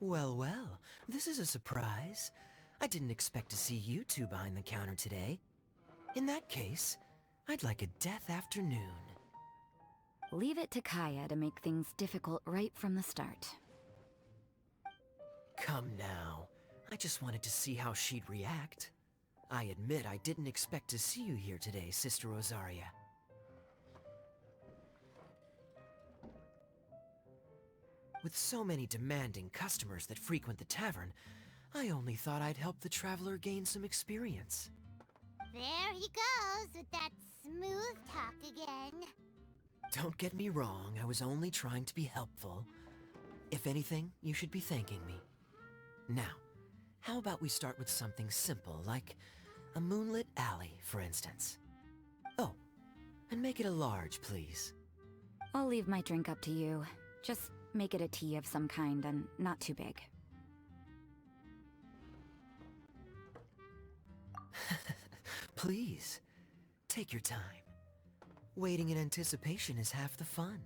Well, well, this is a surprise. I didn't expect to see you two behind the counter today. In that case, I'd like a death afternoon. Leave it to Kaya to make things difficult right from the start. Come now. I just wanted to see how she'd react. I admit I didn't expect to see you here today, Sister Rosaria. With so many demanding customers that frequent the tavern, I only thought I'd help the traveler gain some experience. There he goes with that smooth talk again. Don't get me wrong, I was only trying to be helpful. If anything, you should be thanking me. Now, how about we start with something simple, like a moonlit alley, for instance? Oh, and make it a large, please. I'll leave my drink up to you. Just make it a tea of some kind and not too big. Please, take your time. Waiting in anticipation is half the fun.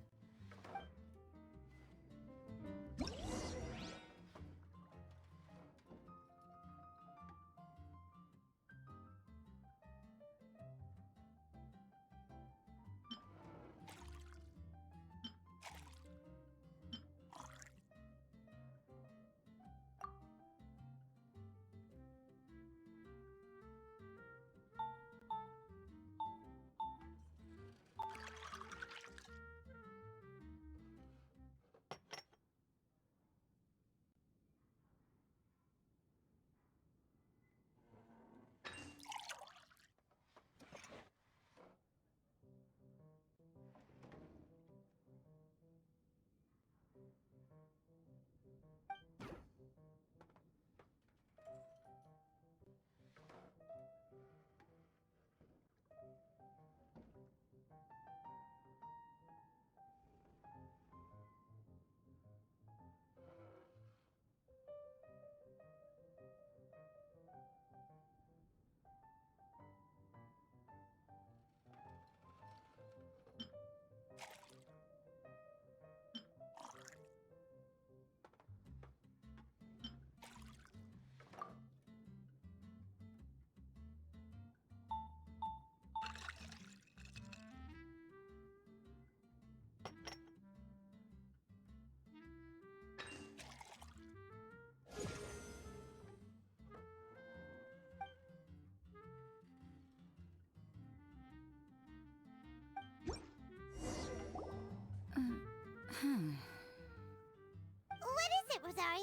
What is it, Rosaria?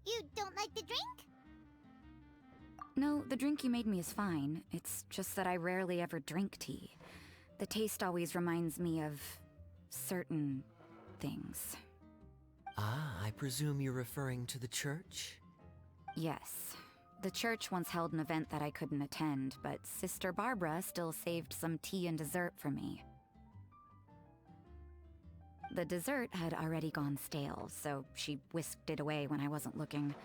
You don't like the drink? No, the drink you made me is fine. It's just that I rarely ever drink tea. The taste always reminds me of certain things. Ah, I presume you're referring to the church? Yes. The church once held an event that I couldn't attend, but Sister Barbara still saved some tea and dessert for me. The dessert had already gone stale, so she whisked it away when I wasn't looking.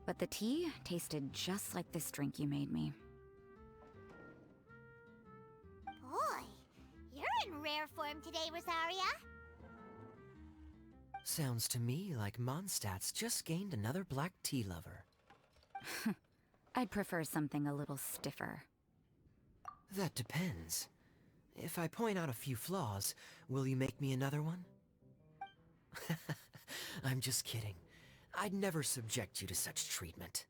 But the tea tasted just like this drink you made me. Boy, you're in rare form today, Rosaria. Sounds to me like Mondstadt's just gained another black tea lover. I'd prefer something a little stiffer. That depends. If I point out a few flaws, will you make me another one? I'm just kidding. I'd never subject you to such treatment.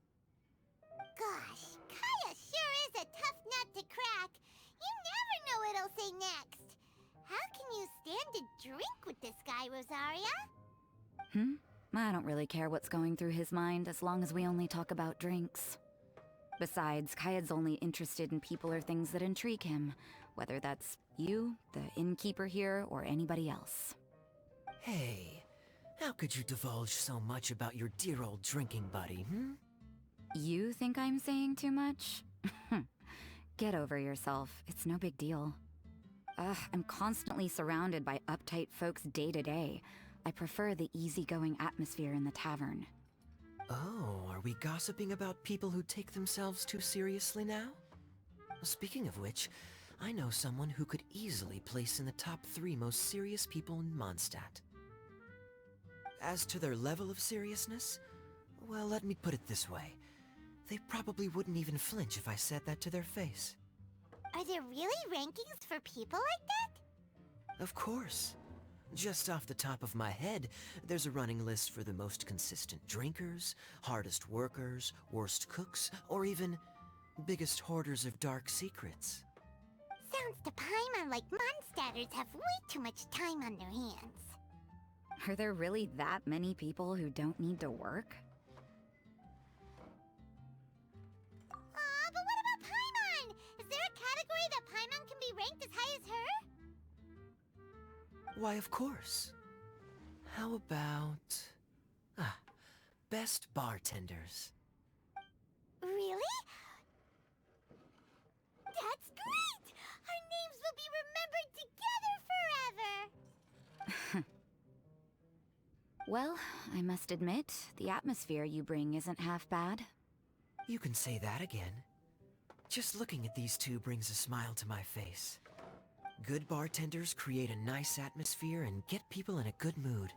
Gosh, Kaya sure is a tough nut to crack. You never know what he'll say next. How can you stand to drink with this guy, Rosaria? I don't really care what's going through his mind as long as we only talk about drinks. Besides, Kaya's only interested in people or things that intrigue him, whether that's you, the innkeeper here, or anybody else. Hey, how could you divulge so much about your dear old drinking buddy, You think I'm saying too much? Get over yourself. It's no big deal. I'm constantly surrounded by uptight folks day to day. I prefer the easygoing atmosphere in the tavern. Oh, are we gossiping about people who take themselves too seriously now? Speaking of which, I know someone who could easily place in the top 3 most serious people in Mondstadt. As to their level of seriousness, Well, let me put it this way. They probably wouldn't even flinch if I said that to their face. Are there really rankings for people like that? Of course. Just off the top of my head, there's a running list for the most consistent drinkers, hardest workers, worst cooks, or even biggest hoarders of dark secrets. Sounds to Paimon like Mondstadters have way too much time on their hands. Are there really that many people who don't need to work? Aw, but what about Paimon? Is there a category that Paimon can be ranked as high as her? Why, of course. How about... best bartenders. Really? That's great! Our names will be remembered together forever! Well, I must admit, the atmosphere you bring isn't half bad. You can say that again. Just looking at these two brings a smile to my face. Good bartenders create a nice atmosphere and get people in a good mood.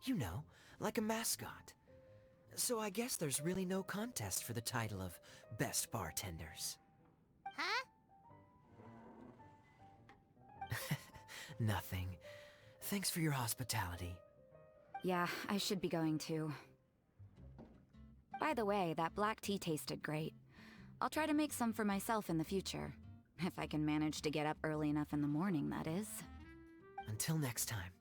You know, like a mascot. So I guess there's really no contest for the title of Best Bartenders. Huh? Nothing. Thanks for your hospitality. Yeah, I should be going too. By the way, that black tea tasted great. I'll try to make some for myself in the future. If I can manage to get up early enough in the morning, that is. Until next time.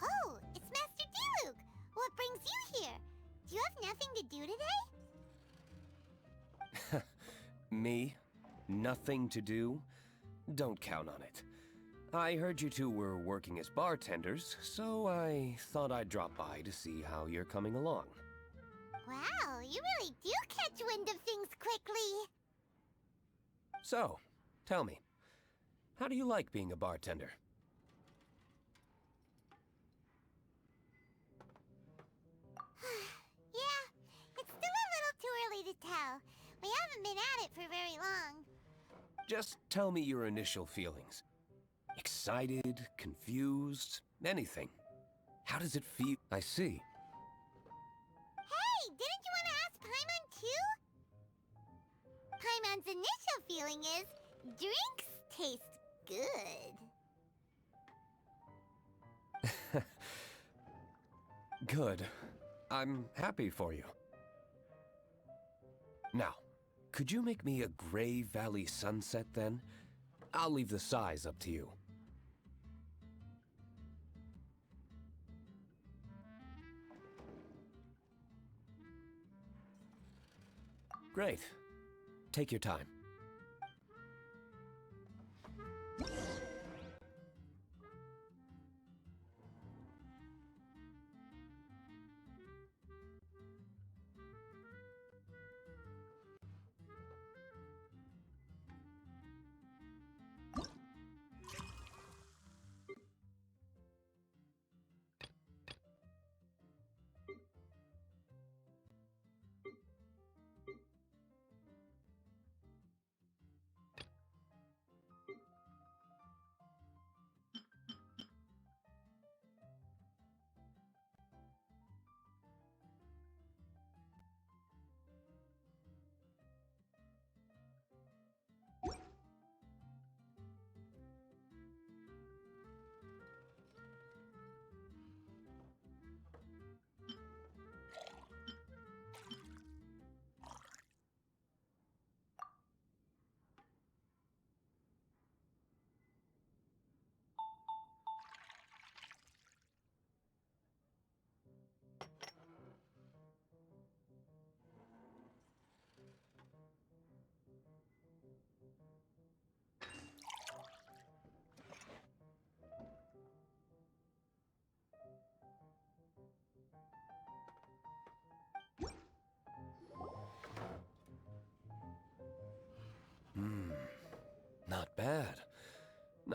Oh, it's Master Diluc! What brings you here? Do you have nothing to do today? Me? Nothing to do? Don't count on it. I heard you two were working as bartenders, so I thought I'd drop by to see how you're coming along. Wow, you really do catch wind of things quickly! So, tell me, how do you like being a bartender? Yeah, it's still a little too early to tell. We haven't been at it for very long. Just tell me your initial feelings. Excited, confused, anything. How does it feel? I see. Hey, didn't you want to ask Paimon too? Paimon's initial feeling is, drinks taste good. Good. I'm happy for you. Now, could you make me a Gray Valley sunset then? I'll leave the size up to you. Great. Take your time.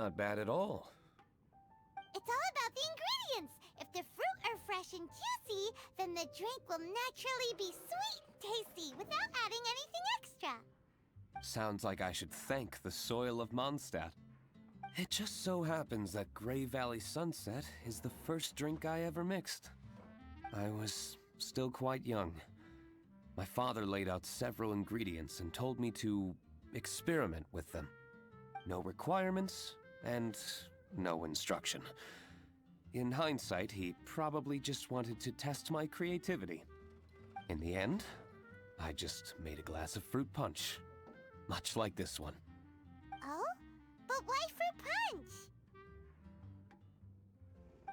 not bad at all. It's all about the ingredients. If the fruit are fresh and juicy, then the drink will naturally be sweet and tasty without adding anything extra. Sounds like I should thank the soil of Mondstadt. It just so happens that Grey Valley Sunset is the first drink I ever mixed. I was still quite young. My father laid out several ingredients and told me to experiment with them. No requirements and no instruction. In hindsight, he probably just wanted to test my creativity. In the end, I just made a glass of fruit punch. Much like this one. Oh? But why fruit punch?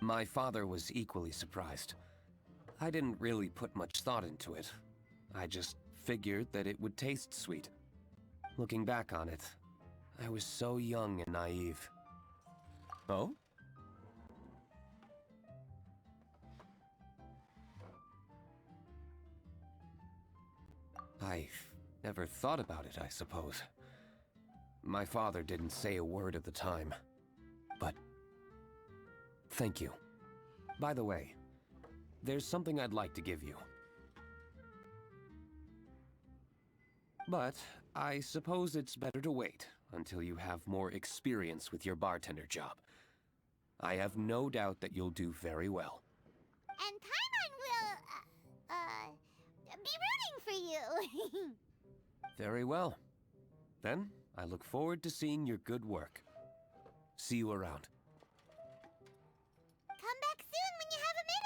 My father was equally surprised. I didn't really put much thought into it. I just figured that it would taste sweet. Looking back on it, I was so young and naive. Oh? I never thought about it, I suppose. My father didn't say a word at the time. But thank you. By the way, there's something I'd like to give you. But I suppose it's better to wait until you have more experience with your bartender job. I have no doubt that you'll do very well. And Paimon will, be rooting for you. Very well. Then, I look forward to seeing your good work. See you around. Come back soon when you have a minute.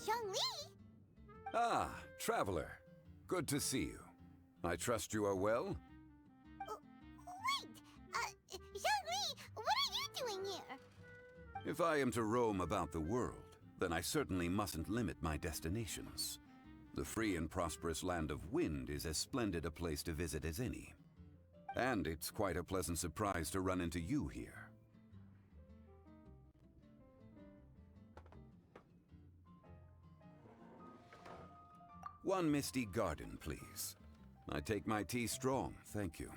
Zhongli? Ah, traveler. Good to see you. I trust you are well? Wait! Zhongli, what are you doing here? If I am to roam about the world, then I certainly mustn't limit my destinations. The free and prosperous land of Wind is as splendid a place to visit as any. And it's quite a pleasant surprise to run into you here. One misty garden, please. I take my tea strong, thank you.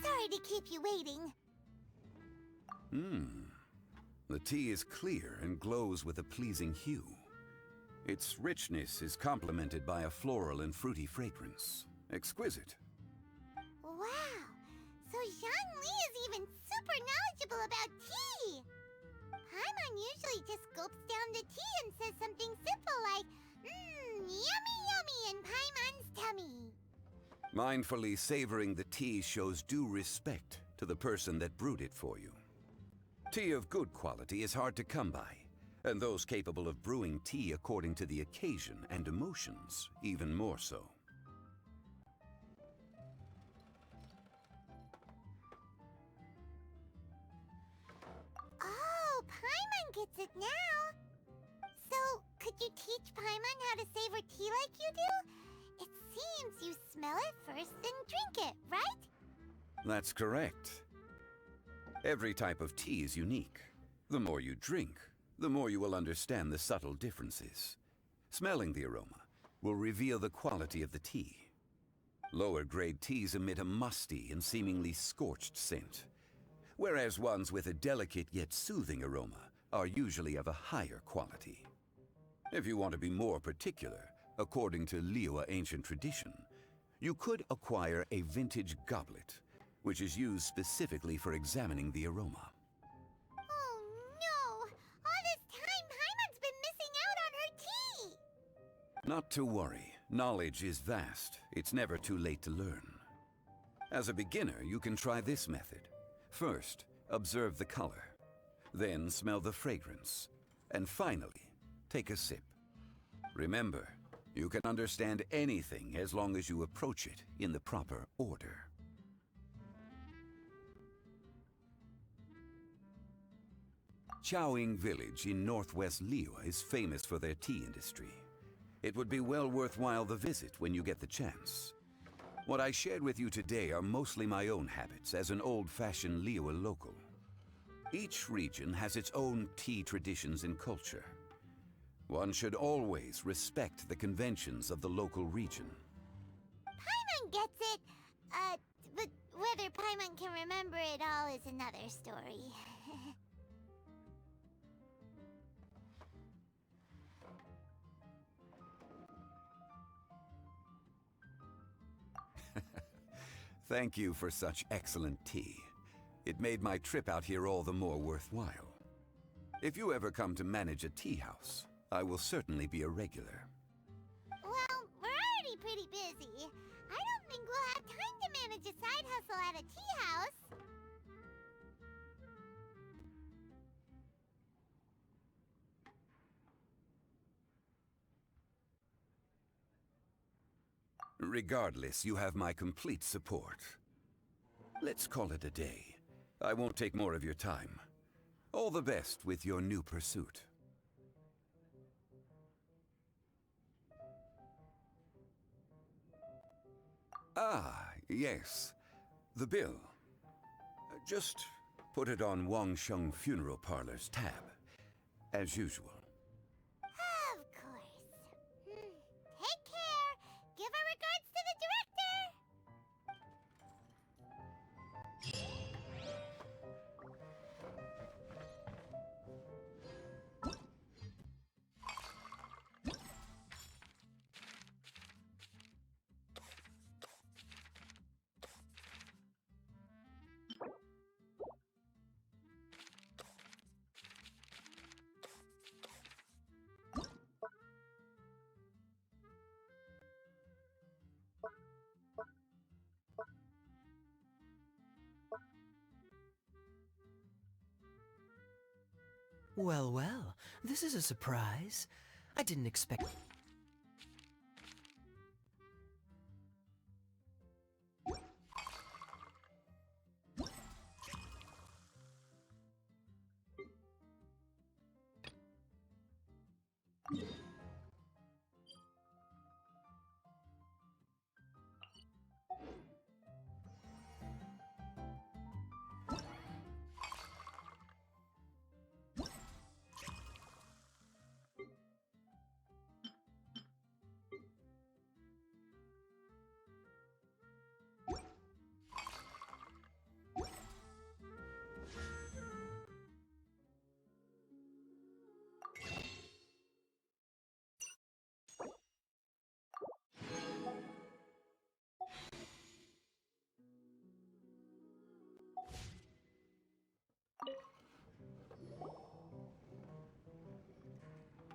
Sorry to keep you waiting. The tea is clear and glows with a pleasing hue. Its richness is complemented by a floral and fruity fragrance. Exquisite. Wow! So Zhongli is even super knowledgeable about tea! Paimon usually just gulps down the tea and says something simple like, yummy yummy in Paimon's tummy. Mindfully savoring the tea shows due respect to the person that brewed it for you. Tea of good quality is hard to come by, and those capable of brewing tea according to the occasion and emotions, even more so. Oh, Paimon gets it now. So, could you teach Paimon how to savor tea like you do? It seems you smell it first and drink it, right? That's correct. Every type of tea is unique. The more you drink, the more you will understand the subtle differences. Smelling the aroma will reveal the quality of the tea. Lower-grade teas emit a musty and seemingly scorched scent, whereas ones with a delicate yet soothing aroma are usually of a higher quality. If you want to be more particular, according to Liyue ancient tradition, you could acquire a vintage goblet, which is used specifically for examining the aroma. Oh no! All this time, Paimon's been missing out on her tea! Not to worry. Knowledge is vast. It's never too late to learn. As a beginner, you can try this method. First, observe the color. Then smell the fragrance. And finally, take a sip. Remember, you can understand anything as long as you approach it in the proper order. Chaoying Village in northwest Liyue is famous for their tea industry. It would be well worthwhile the visit when you get the chance. What I shared with you today are mostly my own habits as an old-fashioned Liyue local. Each region has its own tea traditions and culture. One should always respect the conventions of the local region. Paimon gets it, but whether Paimon can remember it all is another story. Thank you for such excellent tea. It made my trip out here all the more worthwhile. If you ever come to manage a tea house, I will certainly be a regular. Well, we're already pretty busy. I don't think we'll have time to manage a side hustle at a tea house. Regardless, you have my complete support. Let's call it a day. I won't take more of your time. All the best with your new pursuit. Ah, yes. The bill. Just put it on Wangsheng Funeral Parlor's tab, as usual. Of course. Take care. Give our regards to the director. Well, well, this is a surprise. I didn't expect...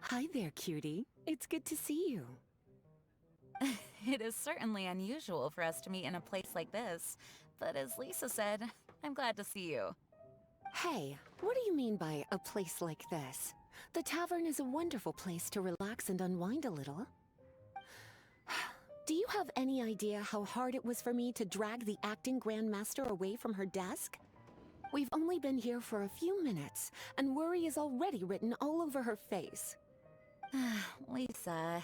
Hi there, cutie. It's good to see you. It is certainly unusual for us to meet in a place like this, but as Lisa said, I'm glad to see you. Hey, what do you mean by a place like this? The tavern is a wonderful place to relax and unwind a little. Do you have any idea how hard it was for me to drag the acting grandmaster away from her desk? We've only been here for a few minutes, and worry is already written all over her face. Lisa.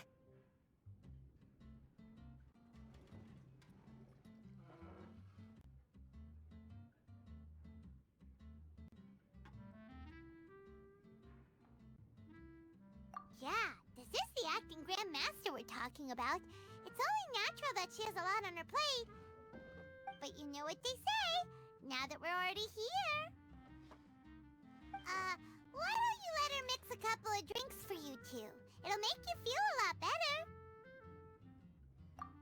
Yeah, this is the acting grandmaster we're talking about. It's only natural that she has a lot on her plate. But you know what they say, now that we're already here. Why don't you let her mix a couple of drinks for you two? It'll make you feel a lot better.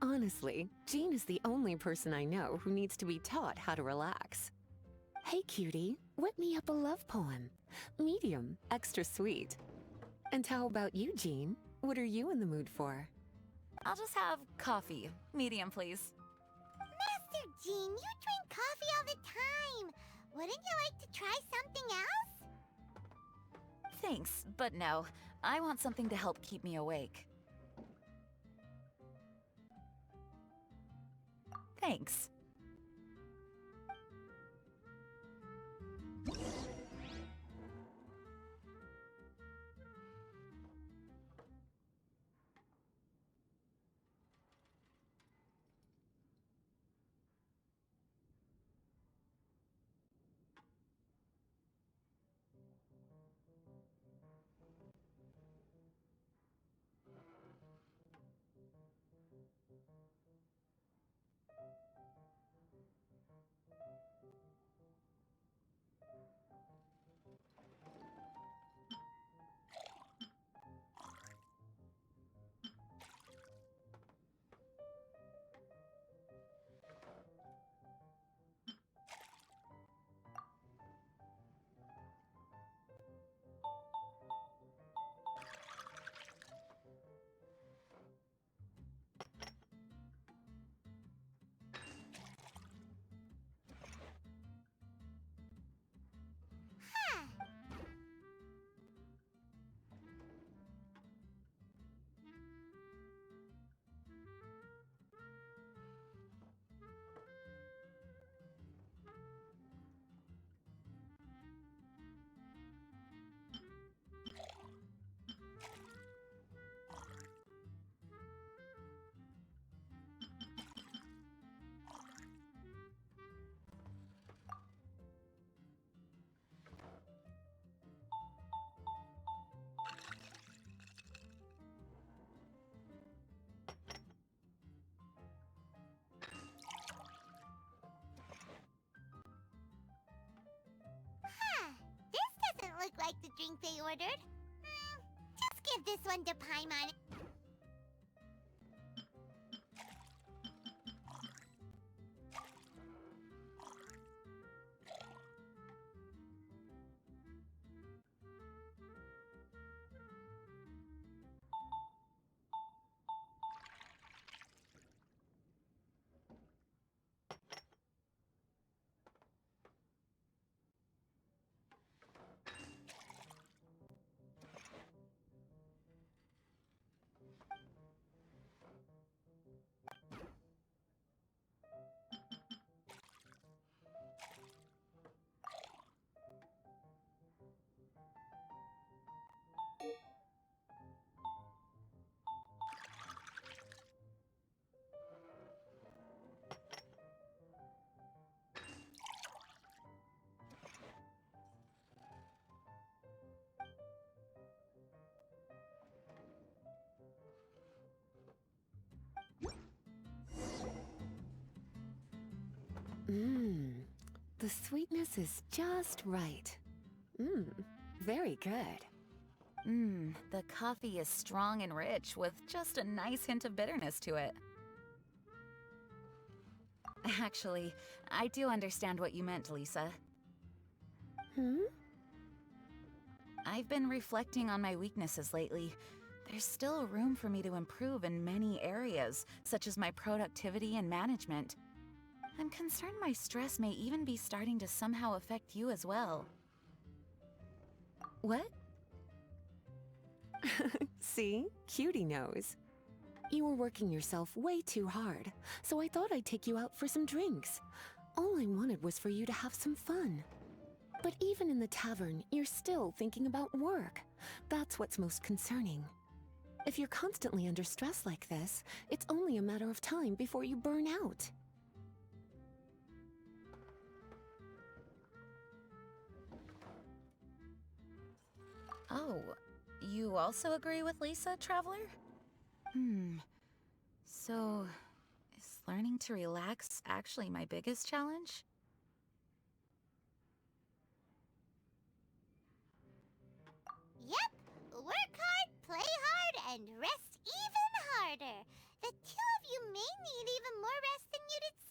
Honestly, Jean is the only person I know who needs to be taught how to relax. Hey, cutie, whip me up a love poem. Medium, extra sweet. And how about you, Jean? What are you in the mood for? I'll just have coffee. Medium, please. Master Jean, you drink coffee all the time. Wouldn't you like to try something else? Thanks, but no. I want something to help keep me awake. Thanks. This doesn't look like the drink they ordered. Just give this one to Paimon. The sweetness is just right. Very good. The coffee is strong and rich with just a nice hint of bitterness to it. Actually, I do understand what you meant, Lisa. I've been reflecting on my weaknesses lately. There's still room for me to improve in many areas, such as my productivity and management. I'm concerned my stress may even be starting to somehow affect you as well. What? See? Cutie knows. You were working yourself way too hard, so I thought I'd take you out for some drinks. All I wanted was for you to have some fun. But even in the tavern, you're still thinking about work. That's what's most concerning. If you're constantly under stress like this, it's only a matter of time before you burn out. Oh, you also agree with Lisa, Traveler? So, is learning to relax actually my biggest challenge? Yep, work hard, play hard, and rest even harder. The two of you may need even more rest than you'd expect.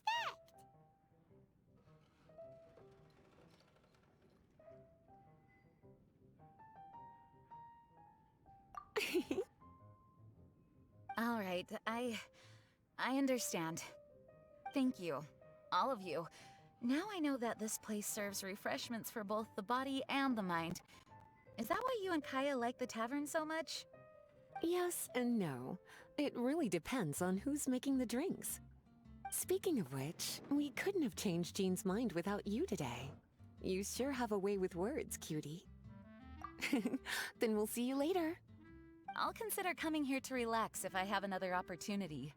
All right, I understand. Thank you, all of you. Now I know that this place serves refreshments for both the body and the mind. Is that why you and Kaya like the tavern so much? Yes and no. It really depends on who's making the drinks. Speaking of which, we couldn't have changed Jean's mind without you today. You sure have a way with words, cutie. Then we'll see you later. I'll consider coming here to relax if I have another opportunity.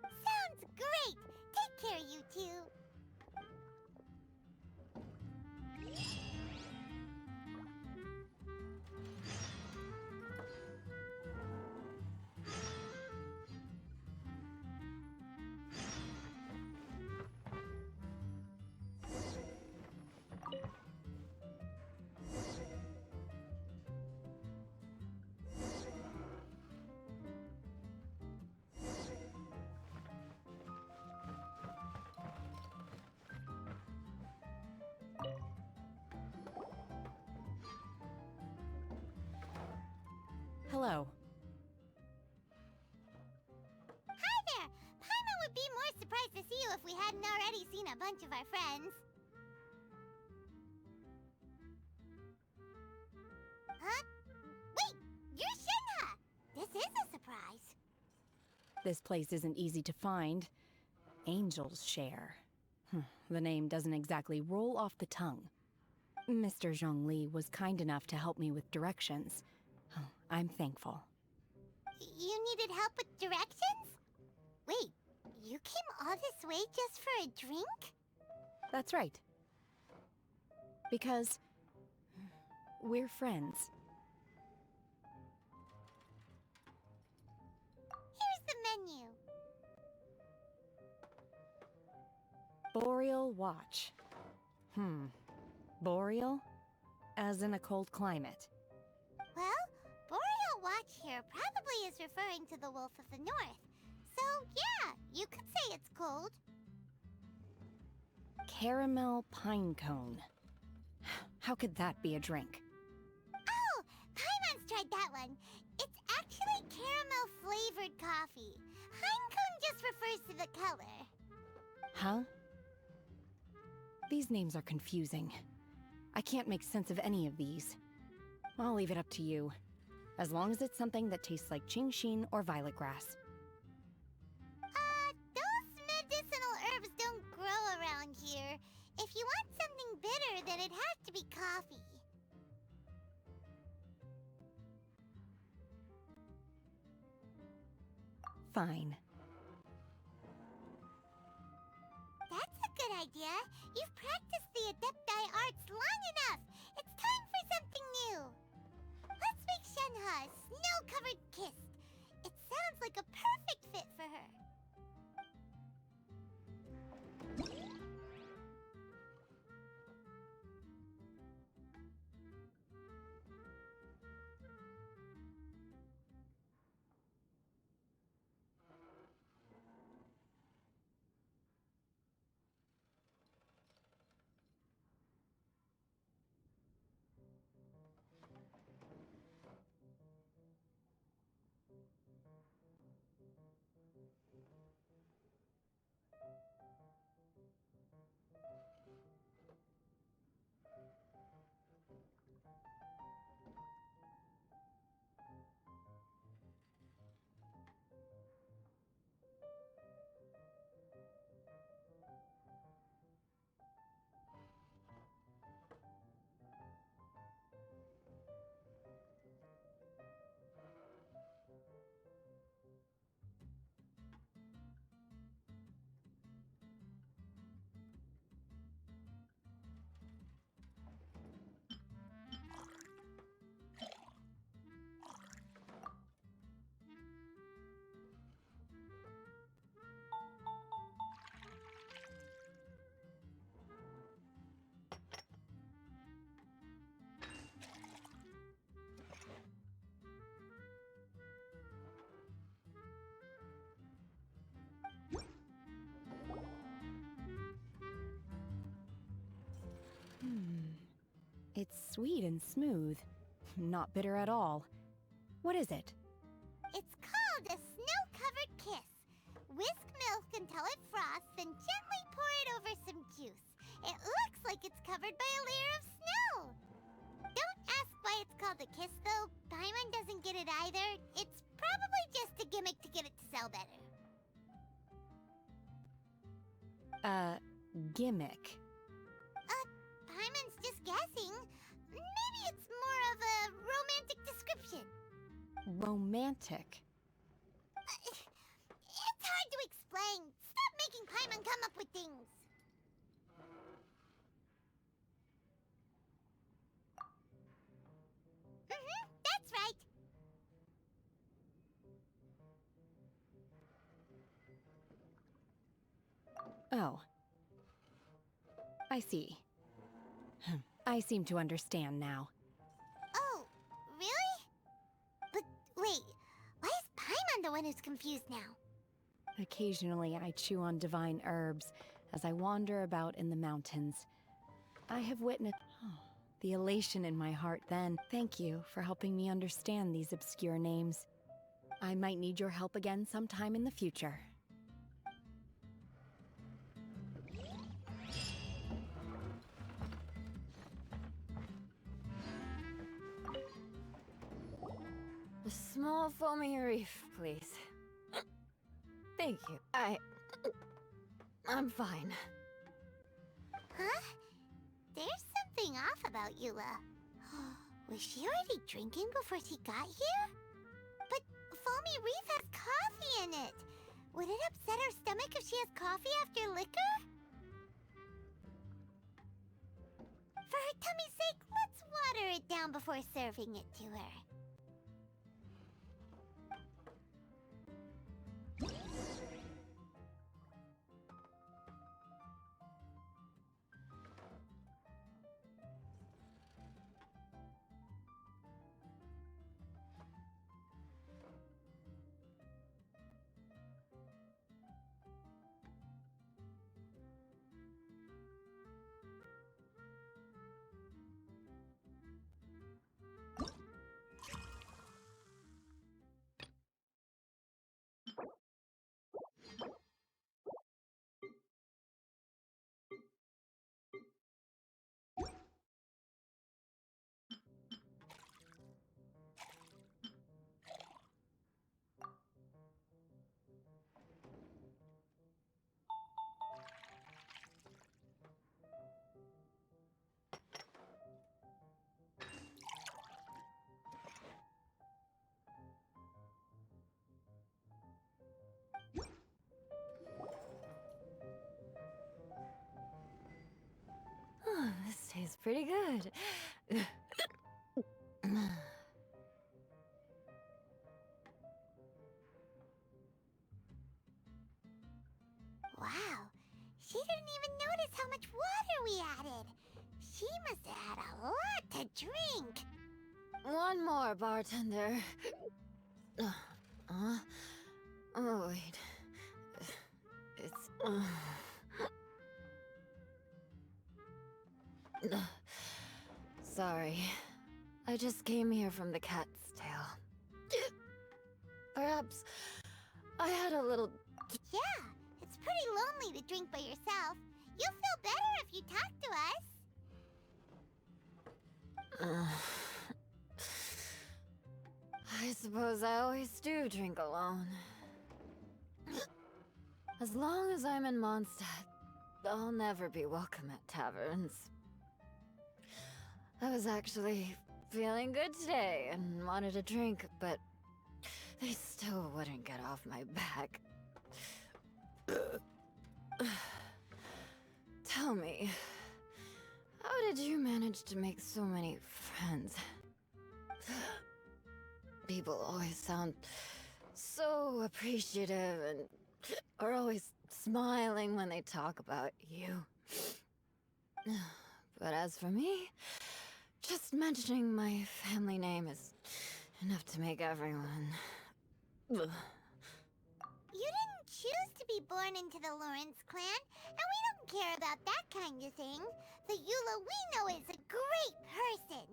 Sounds great! Take care, you two. Hello. Hi there! Paimon would be more surprised to see you if we hadn't already seen a bunch of our friends. Huh? Wait! You're Shinha! This is a surprise. This place isn't easy to find. Angel's Share. The name doesn't exactly roll off the tongue. Mr. Zhongli was kind enough to help me with directions. I'm thankful. You needed help with directions? Wait, you came all this way just for a drink? That's right. Because we're friends. Here's the menu. Boreal Watch. Boreal? As in a cold climate. Well, Boreal Watch here probably is referring to the Wolf of the North. So, yeah, you could say it's cold. Caramel Pine Cone. How could that be a drink? Oh, Paimon's tried that one. It's actually caramel-flavored coffee. Pinecone just refers to the color. Huh? These names are confusing. I can't make sense of any of these. I'll leave it up to you. As long as it's something that tastes like Qingxin or violet grass. Those medicinal herbs don't grow around here. If you want something bitter, then it'd have to be coffee. Fine. That's a good idea. You've practiced the Adepti arts long enough. It's time for something new. Let's make Shenhe a snow-covered kiss. It sounds like a perfect fit for her. It's sweet and smooth. Not bitter at all. What is it? It's called a snow-covered kiss. Whisk milk until it froths, then gently pour it over some juice. It looks like it's covered by a layer of snow. Don't ask why it's called a kiss, though. Paimon doesn't get it either. It's probably just a gimmick to get it to sell better. Gimmick. Paimon's just guessing. Maybe it's more of a romantic description. Romantic. It's hard to explain. Stop making Paimon come up with things. That's right. Oh. I see. I seem to understand now. Oh, really? But wait, why is Paimon the one who's confused now? Occasionally I chew on divine herbs as I wander about in the mountains. I have witnessed the elation in my heart then. Thank you for helping me understand these obscure names. I might need your help again sometime in the future. A small foamy reef, please. Thank you. I'm fine. Huh? There's something off about Eula. Was she already drinking before she got here? But foamy reef has coffee in it. Would it upset her stomach if she has coffee after liquor? For her tummy's sake, let's water it down before serving it to her. This tastes pretty good. Wow, she didn't even notice how much water we added. She must have had a lot to drink. One more, bartender. Oh, wait. It's... Sorry. I just came here from the cat's tail. Perhaps I had a little... Yeah, it's pretty lonely to drink by yourself. You'll feel better if you talk to us. I suppose I always do drink alone. As long as I'm in Mondstadt, I'll never be welcome at taverns. I was actually feeling good today and wanted a drink, but they still wouldn't get off my back. Tell me, how did you manage to make so many friends? People always sound so appreciative and are always smiling when they talk about you. But as for me, just mentioning my family name is enough to make everyone... You didn't choose to be born into the Lawrence clan, and we don't care about that kind of thing. The Eula we know is a great person.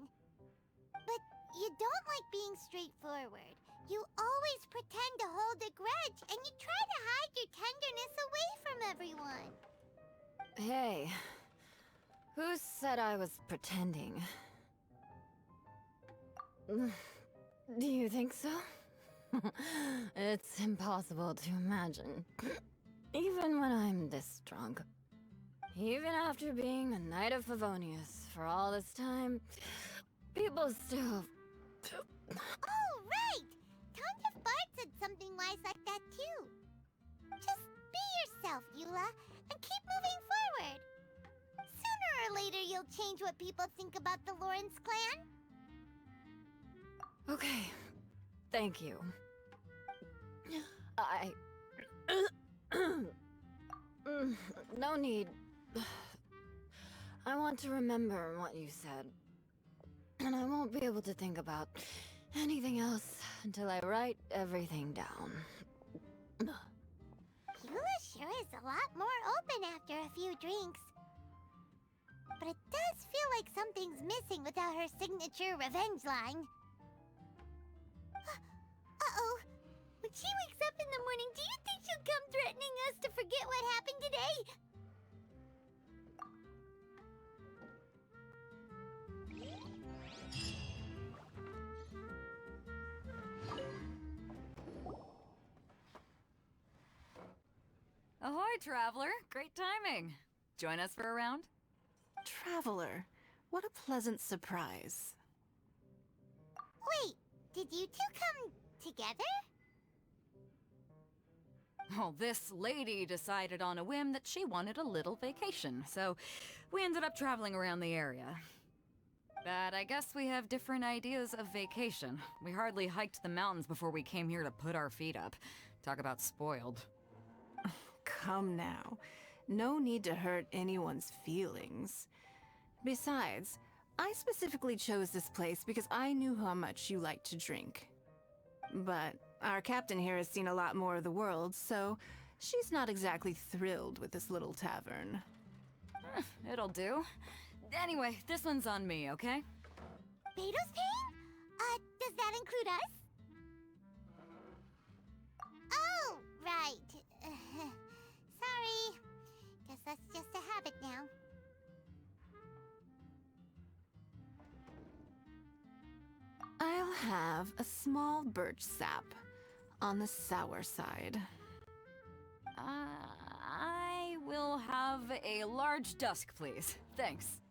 But you don't like being straightforward. You always pretend to hold a grudge, and you try to hide your tenderness away from everyone. Hey, who said I was pretending? Do you think so? It's impossible to imagine. Even when I'm this drunk. Even after being a Knight of Favonius for all this time, people still... Oh, right! Tontif Bard said something wise like that, too. Just be yourself, Eula, and keep moving forward. Sooner or later, you'll change what people think about the Lawrence clan. Okay, thank you. No need. I want to remember what you said. And I won't be able to think about anything else until I write everything down. Eula sure is a lot more open after a few drinks. But it does feel like something's missing without her signature revenge line. Uh-oh. When she wakes up in the morning, do you think she'll come threatening us to forget what happened today? Ahoy, traveler! Great timing. Join us for a round? Traveler, what a pleasant surprise. Wait, did you two come together? Well, this lady decided on a whim that she wanted a little vacation, so we ended up traveling around the area. But I guess we have different ideas of vacation. We hardly hiked the mountains before we came here to put our feet up. Talk about spoiled. Come now. No need to hurt anyone's feelings. Besides, I specifically chose this place because I knew how much you like to drink. But our captain here has seen a lot more of the world, so she's not exactly thrilled with this little tavern. It'll do. Anyway, this one's on me, okay? Beto's paying? Does that include us? Oh, right. Sorry. Guess that's just a habit now. I'll have a small birch sap on the sour side. I will have a large dusk, please. Thanks.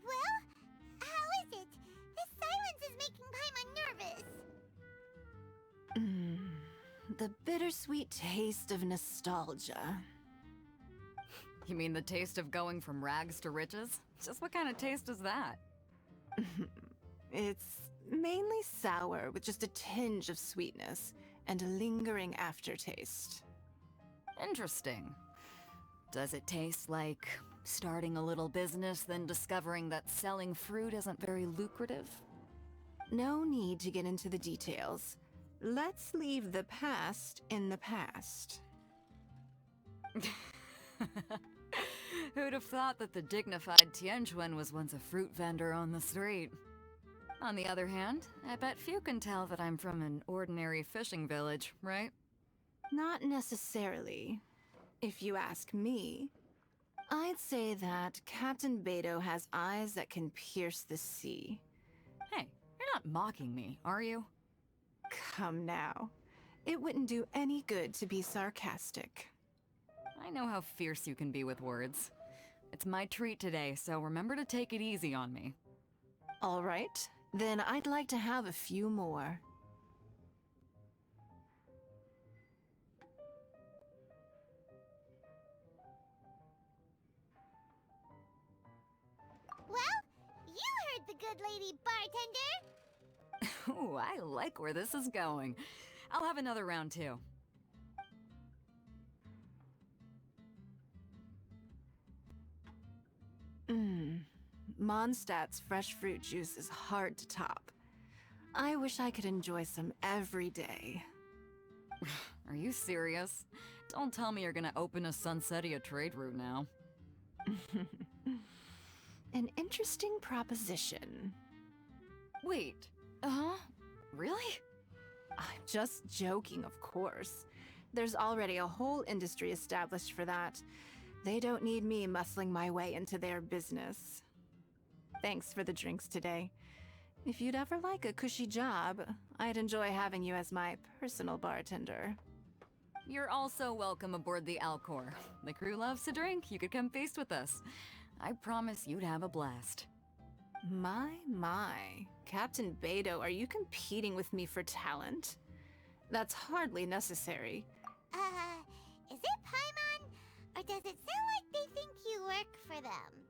Well, how is it? This silence is making Paimon nervous. The bittersweet taste of nostalgia. You mean the taste of going from rags to riches? Just what kind of taste is that? It's mainly sour with just a tinge of sweetness and a lingering aftertaste. Interesting. Does it taste like starting a little business, then discovering that selling fruit isn't very lucrative? No need to get into the details. Let's leave the past in the past. Who'd have thought that the dignified Tianquan was once a fruit vendor on the street? On the other hand, I bet few can tell that I'm from an ordinary fishing village, right? Not necessarily. If you ask me, I'd say that Captain Beto has eyes that can pierce the sea. Hey, you're not mocking me, are you? Come now. It wouldn't do any good to be sarcastic. I know how fierce you can be with words. It's my treat today, so remember to take it easy on me. All right, then I'd like to have a few more. Well, you heard the good lady bartender. Ooh, I like where this is going. I'll have another round too. Mondstadt's fresh fruit juice is hard to top. I wish I could enjoy some every day. Are you serious? Don't tell me you're gonna open a Sunsetia trade route now. An interesting proposition. Wait, really? I'm just joking, of course. There's already a whole industry established for that. They don't need me muscling my way into their business. Thanks for the drinks today. If you'd ever like a cushy job, I'd enjoy having you as my personal bartender. You're also welcome aboard the Alcor. The crew loves to drink. You could come feast with us. I promise you'd have a blast. My. Captain Beto, are you competing with me for talent? That's hardly necessary. Is it Paimon? Or does it sound like they think you work for them?